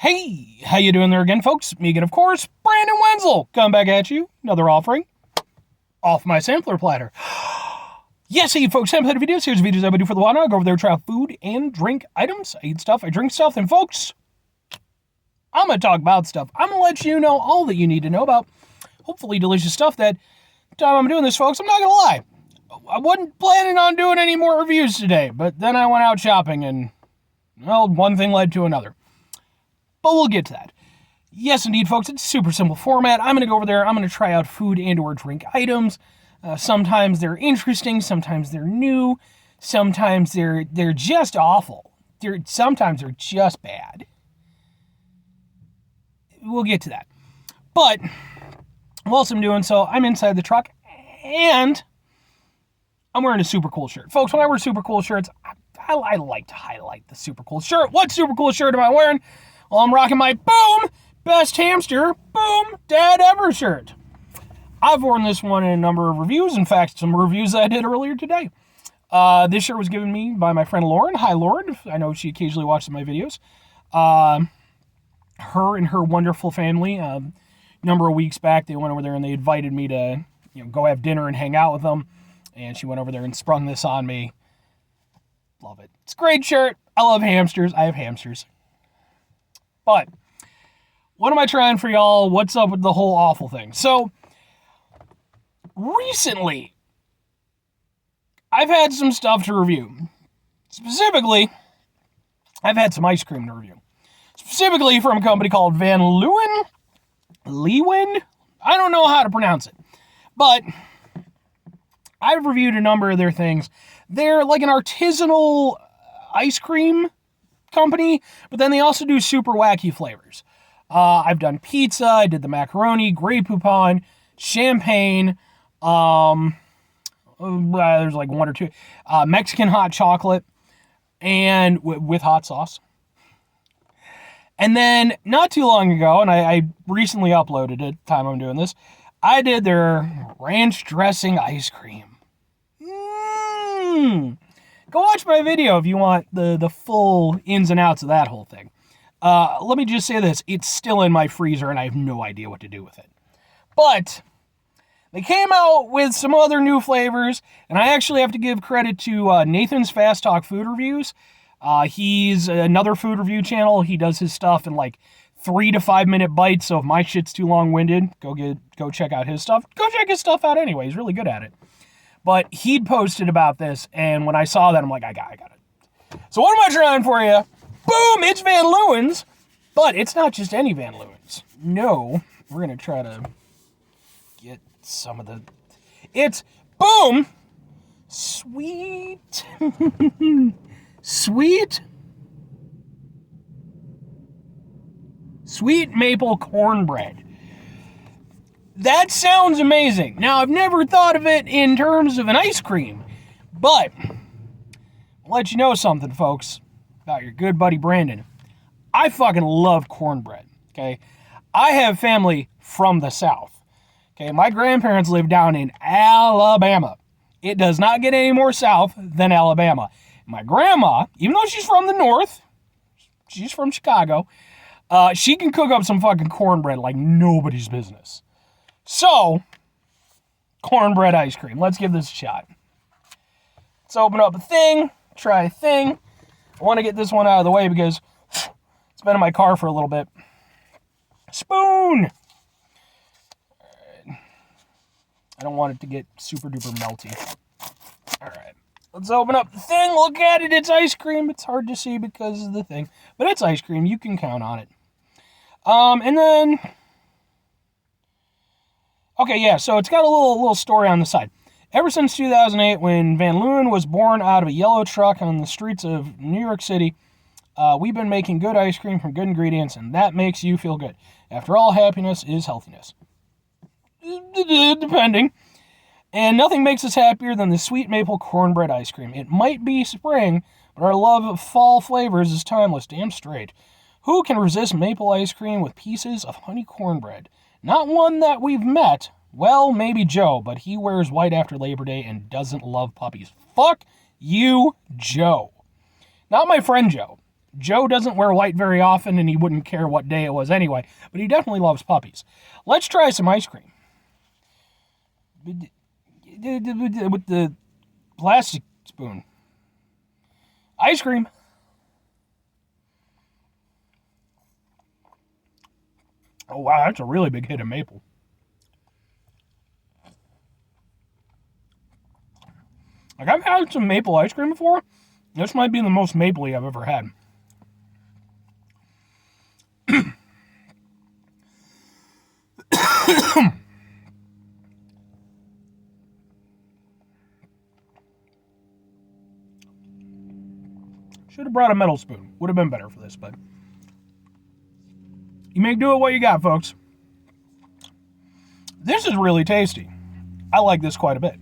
Hey, how you doing there again, folks? Me again, of course, Brandon Wenzel, coming back at you. Another offering off my sampler platter. Yes, hey, folks, sampler videos. Here's videos I would do for the water. I go over there, try out food and drink items. I eat stuff, I drink stuff, and folks, I'm going to talk about stuff. I'm going to let you know all that you need to know about hopefully delicious stuff that time I'm doing this, folks, I'm not going to lie. I wasn't planning on doing any more reviews today, but then I went out shopping and, well, one thing led to another. But we'll get to that. Yes, indeed, folks, it's a super simple format. I'm going to go over there. I'm going to try out food and or drink items. Sometimes they're interesting. Sometimes they're new. Sometimes they're just awful. Sometimes they're just bad. We'll get to that. But whilst I'm doing so, I'm inside the truck and I'm wearing a super cool shirt. Folks, when I wear super cool shirts, I like to highlight the super cool shirt. What super cool shirt am I wearing? Well, I'm rocking my Boom Best Hamster Boom Dad Ever shirt. I've worn this one in a number of reviews. In fact, some reviews I did earlier today. This shirt was given me by my friend Lauren. Hi, Lauren. I know she occasionally watches my videos. Her and her wonderful family, a number of weeks back, they went over there and they invited me to go have dinner and hang out with them. And she went over there and sprung this on me. Love it. It's a great shirt. I love hamsters. I have hamsters. But what am I trying for y'all? What's up with the whole awful thing? So, recently, I've had some stuff to review. Specifically, I've had some ice cream to review. Specifically from a company called Van Leeuwen. Leeuwen? I don't know how to pronounce it. But I've reviewed a number of their things. They're like an artisanal ice cream company, but then they also do super wacky flavors. I've done pizza, I did the macaroni, Grey Poupon, champagne, there's like one or two, Mexican hot chocolate, and with hot sauce. And then, not too long ago, and I recently uploaded it, time I'm doing this, I did their ranch dressing ice cream. Go watch my video if you want the full ins and outs of that whole thing. Let me just say this. It's still in my freezer, and I have no idea what to do with it. But they came out with some other new flavors, and I actually have to give credit to Nathan's Fast Talk Food Reviews. He's another food review channel. He does his stuff in like 3 to 5 minute bites, so if my shit's too long-winded, go check out his stuff. Go check his stuff out anyway. He's really good at it. But he'd posted about this, and when I saw that, I'm like, I got it. So what am I trying for you? Boom! It's Van Leeuwen's, but it's not just any Van Leeuwen's. No, we're going to try to get some of the... It's, boom! Sweet. Sweet maple cornbread. That sounds amazing. Now, I've never thought of it in terms of an ice cream, but I'll let you know something, folks, about your good buddy Brandon. I fucking love cornbread, okay? I have family from the South, okay? My grandparents live down in Alabama. It does not get any more south than Alabama. My grandma, even though she's from the North, she's from Chicago, she can cook up some fucking cornbread like nobody's business. So, cornbread ice cream. Let's give this a shot. Let's open up a thing, try a thing. I want to get this one out of the way because it's been in my car for a little bit. Spoon! Alright. I don't want it to get super duper melty. Alright. Let's open up the thing. Look at it. It's ice cream. It's hard to see because of the thing. But it's ice cream. You can count on it. And then... Okay, yeah, so it's got a little story on the side. Ever since 2008, when Van Leeuwen was born out of a yellow truck on the streets of New York City, we've been making good ice cream from good ingredients, and that makes you feel good. After all, happiness is healthiness. Depending. And nothing makes us happier than the sweet maple cornbread ice cream. It might be spring, but our love of fall flavors is timeless, damn straight. Who can resist maple ice cream with pieces of honey cornbread? Not one that we've met. Well, maybe Joe, but he wears white after Labor Day and doesn't love puppies. Fuck you, Joe. Not my friend Joe. Joe doesn't wear white very often, and he wouldn't care what day it was anyway, but he definitely loves puppies. Let's try some ice cream. With the plastic spoon. Ice cream. Oh, wow, that's a really big hit of maple. Like, I've had some maple ice cream before. This might be the most mapley I've ever had. Should have brought a metal spoon. Would have been better for this, but you make do it what you got, folks. This is really tasty. I like this quite a bit.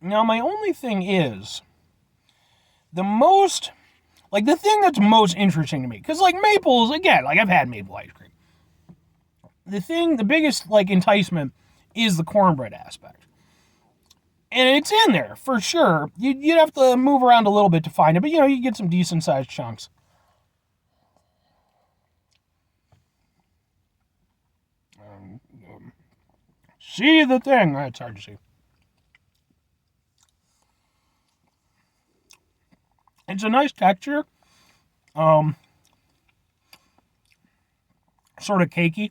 Now, my only thing is, the thing that's most interesting to me, because, like, maples, again, like, I've had maple ice cream. The biggest, like, enticement is the cornbread aspect. And it's in there, for sure. You'd have to move around a little bit to find it, but, you get some decent-sized chunks. See the thing. It's hard to see. It's a nice texture. Sort of cakey.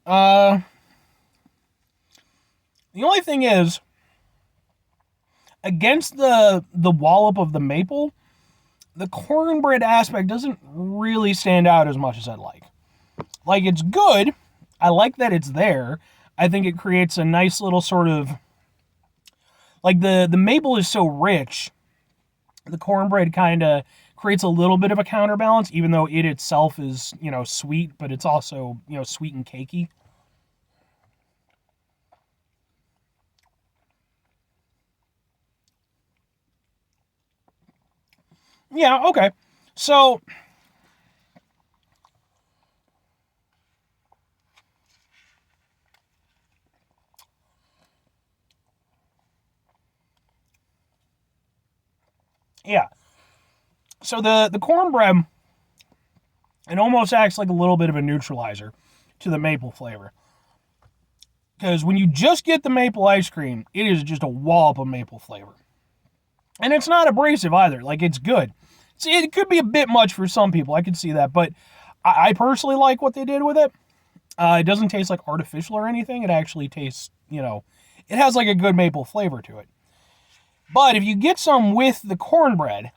The only thing is, against the wallop of the maple, the cornbread aspect doesn't really stand out as much as I'd like. Like, it's good. I like that it's there. I think it creates a nice little sort of, like, the maple is so rich, the cornbread kind of creates a little bit of a counterbalance, even though it itself is, sweet, but it's also, sweet and cakey. Yeah, okay. So, yeah. So the cornbread, it almost acts like a little bit of a neutralizer to the maple flavor. Because when you just get the maple ice cream, it is just a wallop of maple flavor. And it's not abrasive either. Like, it's good. See, it could be a bit much for some people. I could see that. But I personally like what they did with it. It doesn't taste like artificial or anything. It actually tastes, it has like a good maple flavor to it. But if you get some with the cornbread,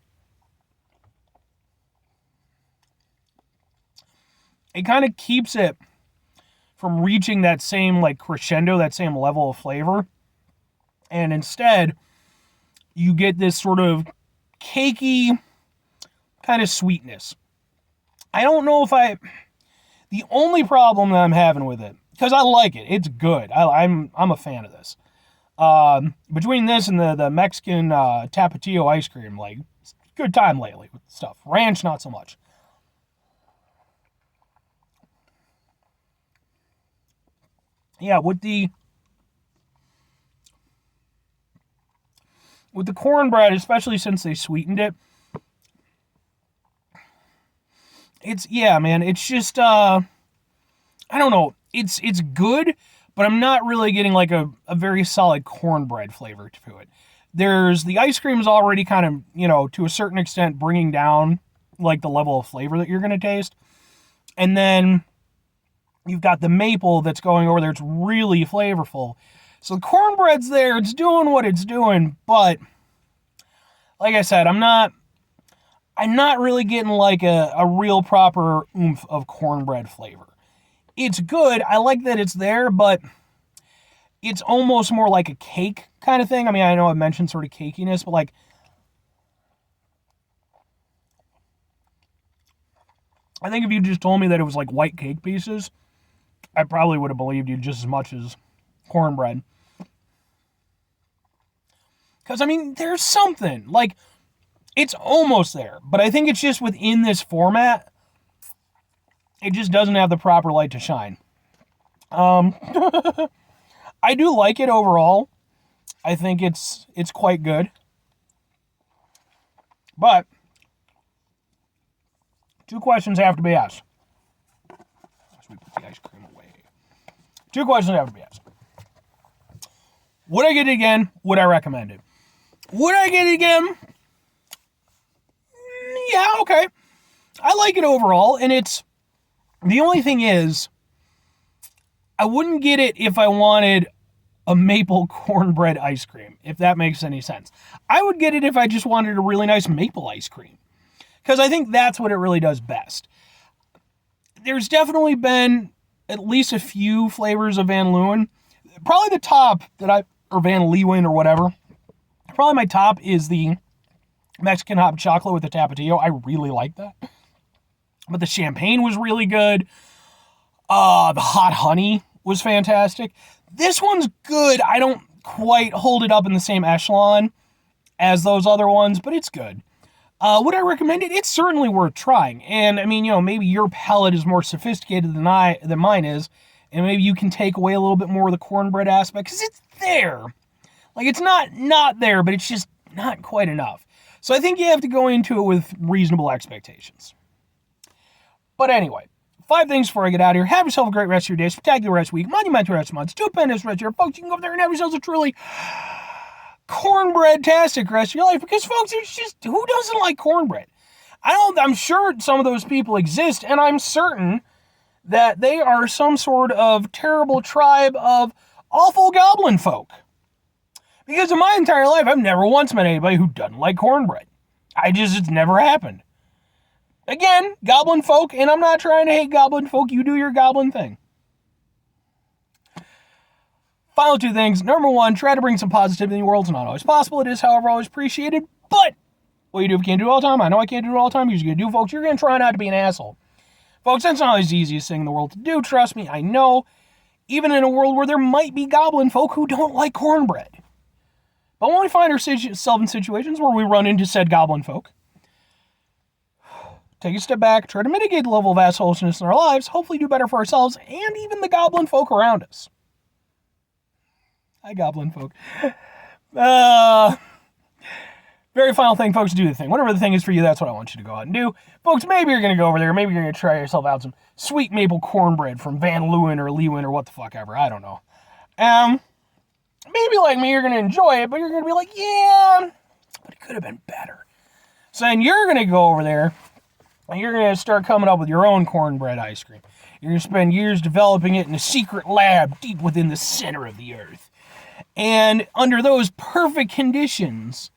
it kind of keeps it from reaching that same, like, crescendo, that same level of flavor. And instead, you get this sort of cakey kind of sweetness. I don't know if the only problem that I'm having with it, because I like it, it's good. I'm a fan of this. Between this and the Mexican Tapatio ice cream, like, good time lately with stuff. Ranch, not so much. Yeah, with the cornbread, especially since they sweetened it, it's just I don't know, it's good, but I'm not really getting like a very solid cornbread flavor to it. There's the ice cream is already kind of, to a certain extent bringing down like the level of flavor that you're going to taste. And then you've got the maple that's going over there. It's really flavorful. So the cornbread's there. It's doing what it's doing. But like I said, I'm not really getting like a real proper oomph of cornbread flavor. It's good. I like that it's there, but it's almost more like a cake kind of thing. I mean, I know I mentioned sort of cakiness, but like, I think if you just told me that it was like white cake pieces, I probably would have believed you just as much as cornbread. Because, I mean, there's something. Like, it's almost there. But I think it's just within this format, it just doesn't have the proper light to shine. I I do like it overall. I think it's quite good. But 2 questions have to be asked. As we put the ice cream away. 2 questions have to be asked. Would I get it again? Would I recommend it? Would I get it again? Yeah, okay. I like it overall, and it's... The only thing is, I wouldn't get it if I wanted a maple cornbread ice cream, if that makes any sense. I would get it if I just wanted a really nice maple ice cream, because I think that's what it really does best. There's definitely been at least a few flavors of Van Leeuwen. Probably the top or Van Leeuwen or whatever. Probably my top is the Mexican hot chocolate with the Tapatio. I really like that. But the champagne was really good. The hot honey was fantastic. This one's good. I don't quite hold it up in the same echelon as those other ones, but it's good. Would I recommend it? It's certainly worth trying. And, I mean, maybe your palate is more sophisticated than mine is, and maybe you can take away a little bit more of the cornbread aspect, because it's there. Like, it's not there, but it's just not quite enough. So I think you have to go into it with reasonable expectations. But anyway, 5 things before I get out of here. Have yourself a great rest of your day, spectacular rest week, monumental rest month, stupendous rest of your folks. You can go up there and have yourselves a truly cornbread-tastic rest of your life, because folks, it's just, who doesn't like cornbread? I'm sure some of those people exist, and I'm certain that they are some sort of terrible tribe of awful goblin folk. Because in my entire life, I've never once met anybody who doesn't like cornbread. It's never happened. Again, goblin folk, and I'm not trying to hate goblin folk. You do your goblin thing. Final 2 things. Number 1, try to bring some positivity in the world. It's not always possible. It is, however, always appreciated. But what you do if you can't do it all the time, I know I can't do it all the time. You're going to do, folks. You're going to try not to be an asshole. Folks, that's not always the easiest thing in the world to do. Trust me, I know. Even in a world where there might be goblin folk who don't like cornbread. But when we find ourselves in situations where we run into said goblin folk, take a step back, try to mitigate the level of assholeness in our lives, hopefully do better for ourselves and even the goblin folk around us. Hi, goblin folk. Very final thing, folks, do the thing. Whatever the thing is for you, that's what I want you to go out and do. Folks, maybe you're going to go over there, maybe you're going to try yourself out some sweet maple cornbread from Van Leeuwen or Leeuwen or what the fuck ever, I don't know. Maybe like me, you're going to enjoy it, but you're going to be like, yeah, but it could have been better. So then you're going to go over there, and you're going to start coming up with your own cornbread ice cream. You're going to spend years developing it in a secret lab deep within the center of the earth. And under those perfect conditions,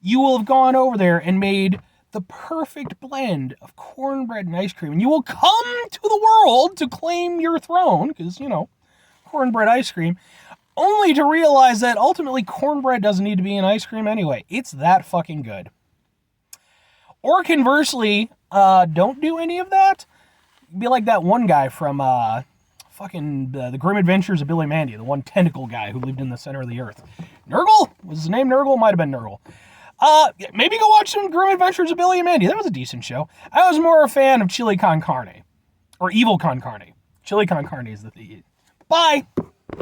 you will have gone over there and made the perfect blend of cornbread and ice cream. And you will come to the world to claim your throne, because, cornbread ice cream, only to realize that ultimately cornbread doesn't need to be in ice cream anyway. It's that fucking good. Or conversely, don't do any of that. Be like that one guy from the Grim Adventures of Billy Mandy, the one tentacle guy who lived in the center of the earth. Nurgle? Was his name Nurgle? Might have been Nurgle. Maybe go watch some Grim Adventures of Billy and Mandy. That was a decent show. I was more a fan of Chili Con Carne. Or Evil Con Carne. Chili Con Carne is the thing. Bye!